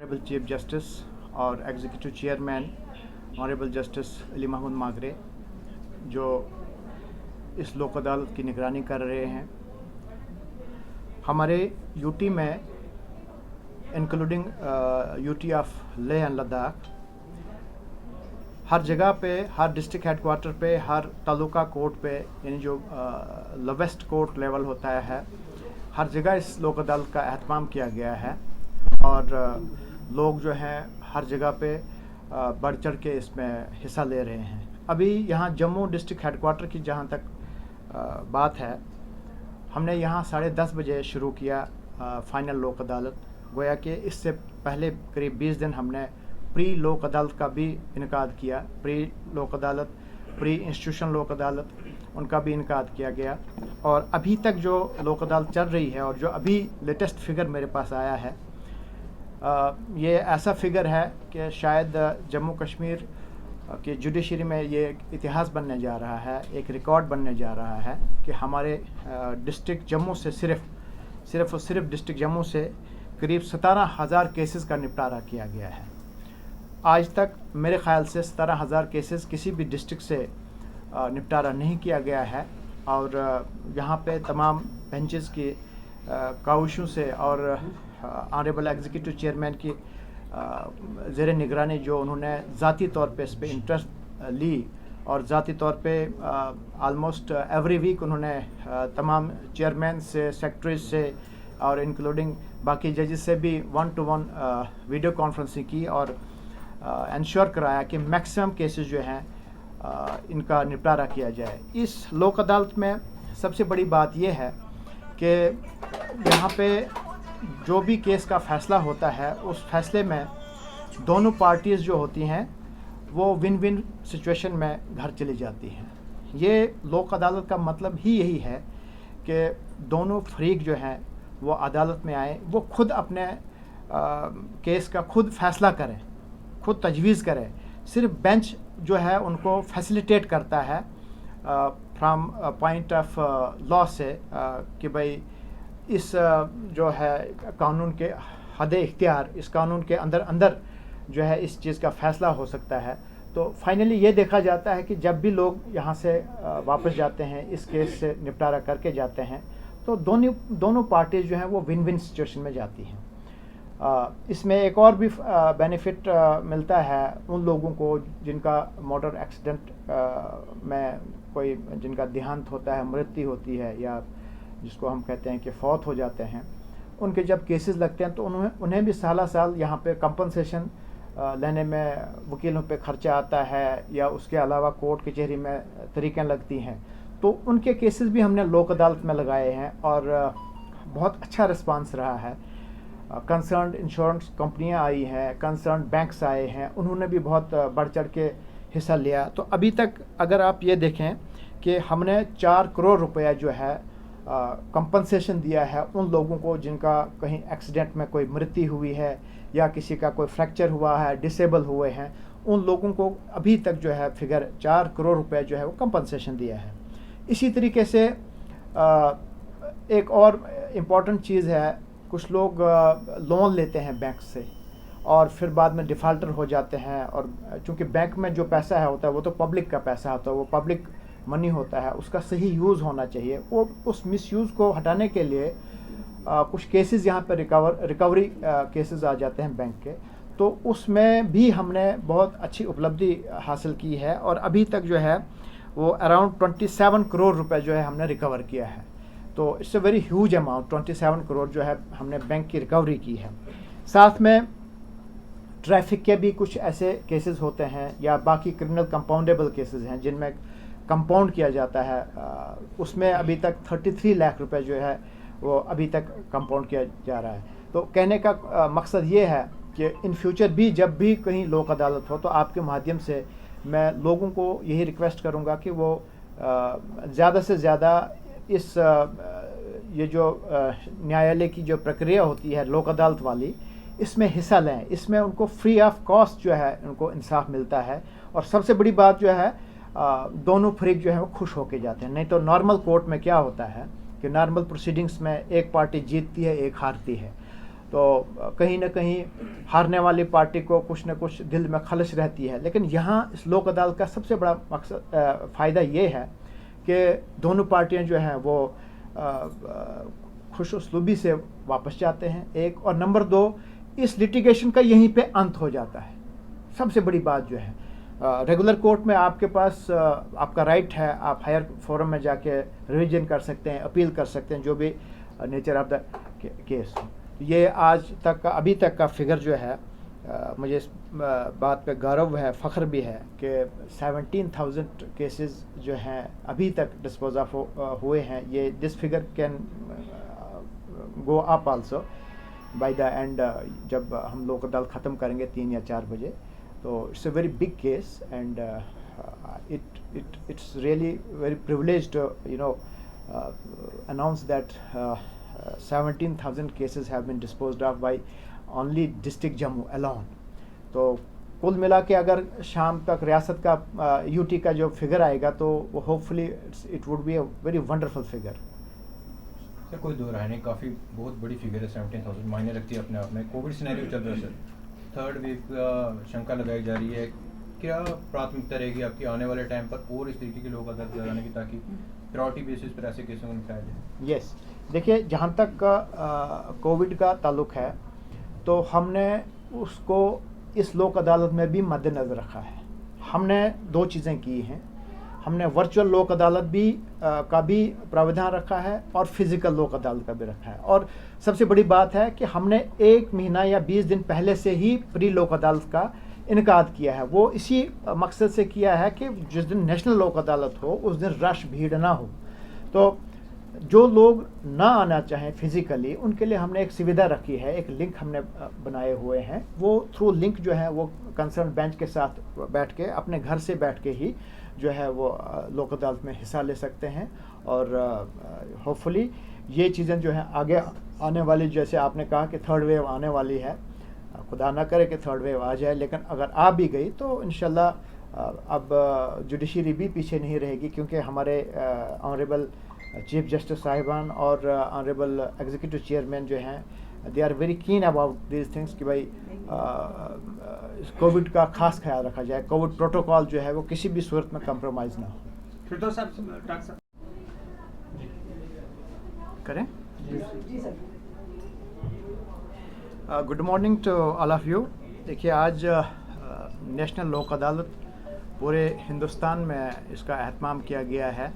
Honourable chief justice और executive chairman honourable justice Ali Mahmood Magrey जो इस लोक अदालत की निगरानी कर रहे हैं। हमारे यूटी में including UT of Leh and Ladakh हर जगह पे, हर डिस्ट्रिक्ट हेडक्वार्टर पे, हर तालुका कोर्ट पे, यानी जो लोवेस्ट कोर्ट लेवल होता है, हर जगह इस लोक अदालत का एहतमाम किया गया है और लोग जो हैं हर जगह पे बढ़ चढ़ के इसमें हिस्सा ले रहे हैं। अभी यहाँ जम्मू डिस्ट्रिक्ट हेडक्वार्टर की जहाँ तक बात है, हमने यहाँ 10:30 बजे शुरू किया फाइनल लोक अदालत। गोया कि इससे पहले करीब 20 दिन हमने प्री लोक अदालत का भी इनकाद किया। प्री लोक अदालत, प्री इंस्टीट्यूशन लोक अदालत, उनका भी इनकाद किया गया। और अभी तक जो लोक अदालत चल रही है और जो अभी लेटेस्ट फिगर मेरे पास आया है, ये ऐसा फिगर है कि शायद जम्मू कश्मीर के जुडिशरी में ये एक इतिहास बनने जा रहा है, एक रिकॉर्ड बनने जा रहा है कि हमारे डिस्ट्रिक्ट जम्मू से सिर्फ डिस्ट्रिक्ट जम्मू से करीब 17,000 केसेस का निपटारा किया गया है। आज तक मेरे ख़्याल से 17,000 केसेस किसी भी डिस्ट्रिक्ट से निपटारा नहीं किया गया है। और यहाँ पे तमाम बेंचेस की काविशों से और ऑनरेबल एग्जीक्यूटिव चेयरमैन की ज़ेर निगरानी जो उन्होंने ज़ाती तौर पे इस पर इंटरेस्ट ली और ज़ाती तौर पे आलमोस्ट एवरी वीक उन्होंने तमाम चेयरमैन से, सेक्रेटरीज से और इंक्लूडिंग बाकी जजेस से भी 1-to-1 वीडियो कॉन्फ्रेंसिंग की और इंश्योर कराया कि मैक्सिमम केसेस जो हैं इनका निपटारा किया जाए। इस लोक अदालत में सबसे बड़ी बात यह है कि यहाँ पे जो भी केस का फ़ैसला होता है, उस फैसले में दोनों पार्टीज़ जो होती हैं वो विन विन सिचुएशन में घर चली जाती हैं। ये लोक अदालत का मतलब ही यही है कि दोनों फरीक जो हैं वो अदालत में आए, वो खुद अपने केस का खुद फैसला करें, खुद तजवीज़ करें। सिर्फ बेंच जो है उनको फैसिलिटेट करता है फ्रॉम पॉइंट ऑफ लॉ से कि भाई इस जो है कानून के हद इख्तियार, इस कानून के अंदर जो है इस चीज़ का फ़ैसला हो सकता है। तो फाइनली ये देखा जाता है कि जब भी लोग यहाँ से वापस जाते हैं, इस केस से निपटारा करके जाते हैं, तो दोनों पार्टीज़ जो हैं वो विन विन सिचुएशन में जाती हैं। इसमें एक और भी बेनिफिट मिलता है उन लोगों को जिनका मोटर एक्सीडेंट में कोई जिनका देहांत होता है, मृत्यु होती है, या जिसको हम कहते हैं कि फौत हो जाते हैं। उनके जब केसेस लगते हैं तो उन्हें भी साल यहाँ पे कंपनसेशन लेने में वकीलों पे खर्चा आता है, या उसके अलावा कोर्ट कचहरी में तरीक़ें लगती हैं। तो उनके केसेस भी हमने लोक अदालत में लगाए हैं और बहुत अच्छा रिस्पांस रहा है। कंसर्न इंश्योरेंस कंपनियां आई हैं, कंसर्न बैंक्स आए हैं, उन्होंने भी बहुत बढ़ चढ़ के हिस्सा लिया। तो अभी तक अगर आप ये देखें कि हमने 4 करोड़ रुपया जो है कंपनसेशन दिया है उन लोगों को जिनका कहीं एक्सीडेंट में कोई मृत्यु हुई है या किसी का कोई फ्रैक्चर हुआ है, डिसेबल हुए हैं, उन लोगों को अभी तक जो है फिगर 4 करोड़ रुपए जो है वो कंपनसेशन दिया है। इसी तरीके से एक और इम्पॉर्टेंट चीज़ है, कुछ लोग लोन लेते हैं बैंक से और फिर बाद में डिफ़ॉल्टर हो जाते हैं। और चूँकि बैंक में जो पैसा है होता है वो तो पब्लिक का पैसा होता है, वो पब्लिक मनी होता है, उसका सही यूज़ होना चाहिए। वो उस मिसयूज़ को हटाने के लिए कुछ केसेस यहाँ पर रिकवरी केसेस आ जाते हैं बैंक के, तो उसमें भी हमने बहुत अच्छी उपलब्धि हासिल की है। और अभी तक जो है वो अराउंड 27 करोड़ रुपए जो है हमने रिकवर किया है। तो it's a very huge amount, 27 crore जो है हमने बैंक की रिकवरी की है। साथ में ट्रैफिक के भी कुछ ऐसे केसेस होते हैं या बाकी क्रिमिनल कंपाउंडेबल केसेस हैं जिनमें कंपाउंड किया जाता है, उसमें अभी तक 33 लाख रुपए जो है वो अभी तक कंपाउंड किया जा रहा है। तो कहने का मकसद ये है कि इन फ्यूचर भी जब भी कहीं लोक अदालत हो तो आपके माध्यम से मैं लोगों को यही रिक्वेस्ट करूँगा कि वो ज़्यादा से ज़्यादा इस ये जो न्यायालय की जो प्रक्रिया होती है लोक अदालत वाली, इसमें हिस्सा लें। इसमें उनको फ्री ऑफ कॉस्ट जो है उनको इंसाफ मिलता है। और सबसे बड़ी बात जो है दोनों फरीक जो है वो खुश होके जाते हैं। नहीं तो नॉर्मल कोर्ट में क्या होता है कि नॉर्मल प्रोसीडिंग्स में एक पार्टी जीतती है, एक हारती है। तो कहीं ना कहीं हारने वाली पार्टी को कुछ ना कुछ दिल में खलश रहती है। लेकिन यहाँ इस लोक अदालत का सबसे बड़ा मकसद फ़ायदा ये है कि दोनों पार्टियाँ जो हैं वो खुश उसलूबी से वापस जाते हैं, एक, और नंबर 2, इस लिटिगेशन का यहीं पे अंत हो जाता है। सबसे बड़ी बात जो है, रेगुलर कोर्ट में आपके पास आपका राइट है, आप हायर फोरम में जाके रिवीजन कर सकते हैं, अपील कर सकते हैं, जो भी नेचर ऑफ द केस। ये आज तक का, अभी तक का फिगर जो है, मुझे इस बात पे गौरव है, फ़ख्र भी है कि 17,000 केसेस जो हैं अभी तक डिस्पोज ऑफ हुए हैं। ये this figure can go up also by the end, जब हम लोग अदालत ख़त्म करेंगे 3 या 4 बजे। तो it's a very big case and it's really very privileged to announce that 17,000 cases have been disposed of by only district Jammu alone. तो कुल मिला के अगर शाम तक रियासत का यूटी का जो फिगर आएगा तो वो hopefully it would be a very wonderful figure. Sir कोई दो राय नहीं, काफ़ी बहुत बड़ी फिगर है, 17,000 मायने रखती है अपने आप में। कोविड सिनेरियो चल रहा है सर, थर्ड वेव का शंका लगाई जा रही है, क्या प्राथमिकता रहेगी आपकी आने वाले टाइम पर और इस तरीके के लोग अदालत लगाने की, ताकि प्रायोरिटी बेसिस पर ऐसे केसों को निपटाया जाए? यस, देखिए, जहाँ तक कोविड का ताल्लुक है तो हमने उसको इस लोक अदालत में भी मद्देनज़र रखा है। हमने 2 चीज़ें की हैं, हमने वर्चुअल लोक अदालत भी का भी प्रावधान रखा है और फिज़िकल लोक अदालत का भी रखा है। और सबसे बड़ी बात है कि हमने 1 महीना या 20 दिन पहले से ही प्री लोक अदालत का इनकाद किया है। वो इसी मकसद से किया है कि जिस दिन नेशनल लोक अदालत हो उस दिन रश भीड़ ना हो। तो जो लोग ना आना चाहें फिज़िकली, उनके लिए हमने एक सुविधा रखी है, एक लिंक हमने बनाए हुए हैं। वो थ्रू लिंक जो है वो कंसर्न बेंच के साथ बैठ के, अपने घर से बैठ के ही जो है वो लोक अदालत में हिस्सा ले सकते हैं। और होपफुली ये चीज़ें जो हैं आगे आने वाली, जैसे आपने कहा कि थर्ड वेव आने वाली है, खुदा ना करे कि थर्ड वेव आ जाए, लेकिन अगर आ भी गई तो इंशाल्लाह अब जुडिशरी भी पीछे नहीं रहेगी, क्योंकि हमारे ऑनरेबल चीफ जस्टिस साहिबान और ऑनरेबल एग्जीक्यूटिव चेयरमैन जो हैं, they are very keen about these things कि भाई कोविड का खास ख्याल रखा जाए, कोविड प्रोटोकॉल जो है वो किसी भी सूरत में कंप्रोमाइज़ ना हो। फिर तो साहब करें। Good morning to all of you. देखिए, आज नेशनल लोक अदालत पूरे हिंदुस्तान में इसका एहतमाम किया गया है।